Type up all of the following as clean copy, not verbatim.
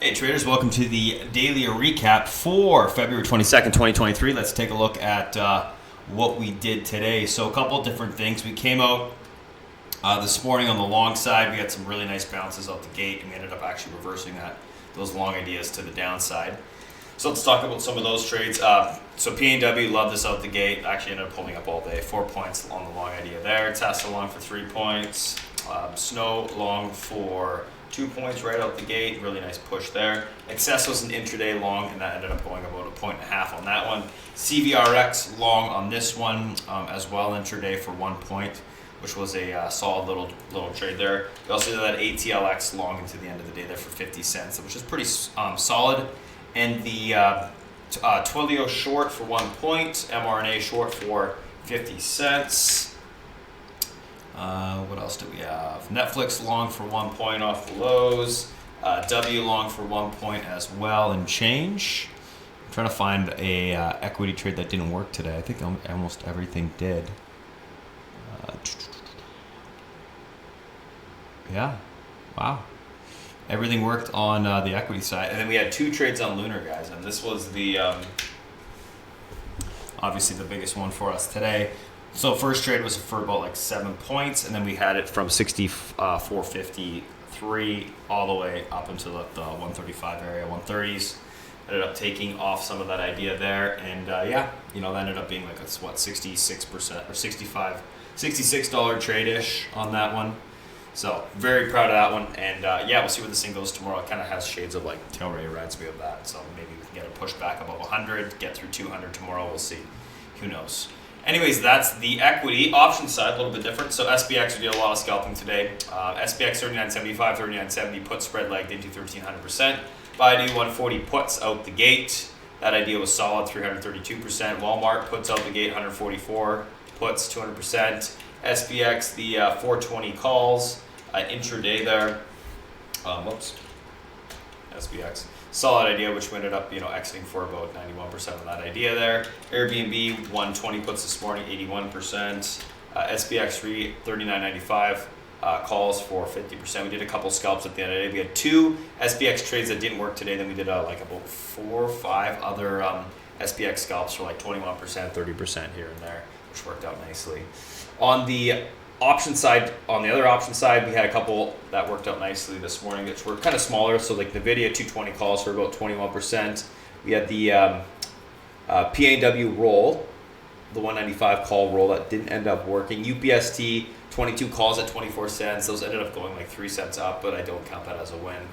Hey traders, welcome to the daily recap for February 22nd, 2023. Let's take a look at what we did today. So a couple different things. We came out this morning on the long side. We had some really nice bounces out the gate, and we ended up actually reversing those long ideas to the downside. So let's talk about some of those trades. So PNW loved this out the gate. Actually ended up pulling up all day. 4 points on the long idea there. Tesla long for 3 points. Snow long for 2 points right out the gate. Really nice push there. Excess was an intraday long, and that ended up going about 1.5 points on that one. CVRX long on this one as well, intraday for 1 point, which was a solid little trade there. We also did that ATLX long into the end of the day there for 50 cents, which is pretty solid. And the Twilio short for 1 point, mRNA short for 50 cents. What else do we have? Netflix long for 1 point off the lows. W long for 1 point as well and change. I'm trying to find a equity trade that didn't work today. I think almost everything did. Yeah, wow. Everything worked on the equity side. And then we had 2 trades on LUNR, guys. And this was the obviously the biggest one for us today. So first trade was for about like 7 points, and then we had it from 64.53 all the way up into the 135 area, 130s. Ended up taking off some of that idea there, and yeah, you know, that ended up being like a 66% or $66 trade-ish on that one. So very proud of that one, and yeah, we'll see where this thing goes tomorrow. It kind of has shades of like Tilray Reds. We have that, so maybe we can get a push back above 100, get through 200 tomorrow. We'll see. Who knows? Anyways, that's the equity. Option side, a little bit different. So SPX, we did a lot of scalping today. SPX 39.75, 39.70, put spread legged into 1,300%. BIDU 140 puts out the gate. That idea was solid, 332%. Walmart puts out the gate, 144 puts, 200%. SPX, the 420 calls, intraday there. Whoops. SPX. Solid idea, which we ended up, exiting for about 91% of that idea there. Airbnb 120 puts this morning, 81%. SPX 39.95 calls for 50%. We did a couple scalps at the end of the day. We had 2 SPX trades that didn't work today. Then we did like about 4 or 5 other SPX scalps for like 21%, 30% here and there, which worked out nicely. On the option side, on the other option side, we had a couple that worked out nicely this morning, which were kind of smaller. So like NVIDIA 220 calls for about 21%. We had the PAW roll, the 195 call roll that didn't end up working. UPST 22 calls at 24 cents. Those ended up going like 3 cents up, but I don't count that as a win.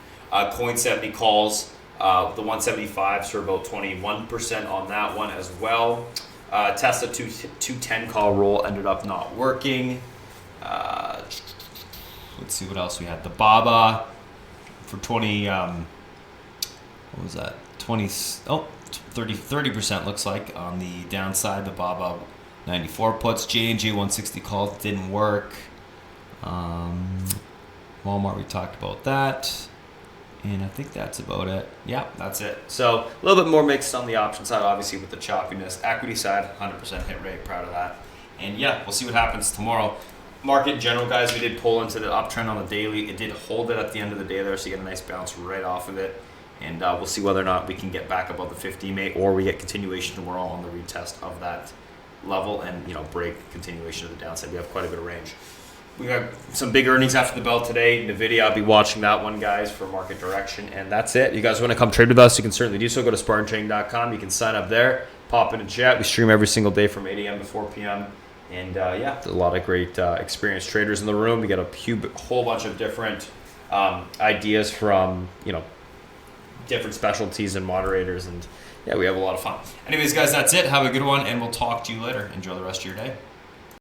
Coin 70 calls, the 175s for about 21% on that one as well. Tesla 210 call roll ended up not working. Let's see what else we had. The BABA for 20, what was that? 30% looks like on the downside. The BABA 94 puts. J&J 160 calls didn't work. Walmart, we talked about that. And I think that's about it. Yeah, that's it. So a little bit more mixed on the option side, obviously, with the choppiness. Equity side, 100% hit rate. Proud of that. And yeah, we'll see what happens tomorrow. Market in general, guys, we did pull into the uptrend on the daily. It did hold it at the end of the day there, so you get a nice bounce right off of it. And we'll see whether or not we can get back above the 50 or we get continuation tomorrow on the retest of that level and, break continuation of the downside. We have quite a bit of range. We got some big earnings after the bell today. NVIDIA, I'll be watching that one, guys, for market direction. And that's it. You guys want to come trade with us, you can certainly do so. Go to SpartanTrading.com. You can sign up there, pop in and chat. We stream every single day from 8 a.m. to 4 p.m. And yeah, a lot of great experienced traders in the room. We got a whole bunch of different ideas from, different specialties and moderators. And yeah, we have a lot of fun. Anyways, guys, that's it. Have a good one, and we'll talk to you later. Enjoy the rest of your day.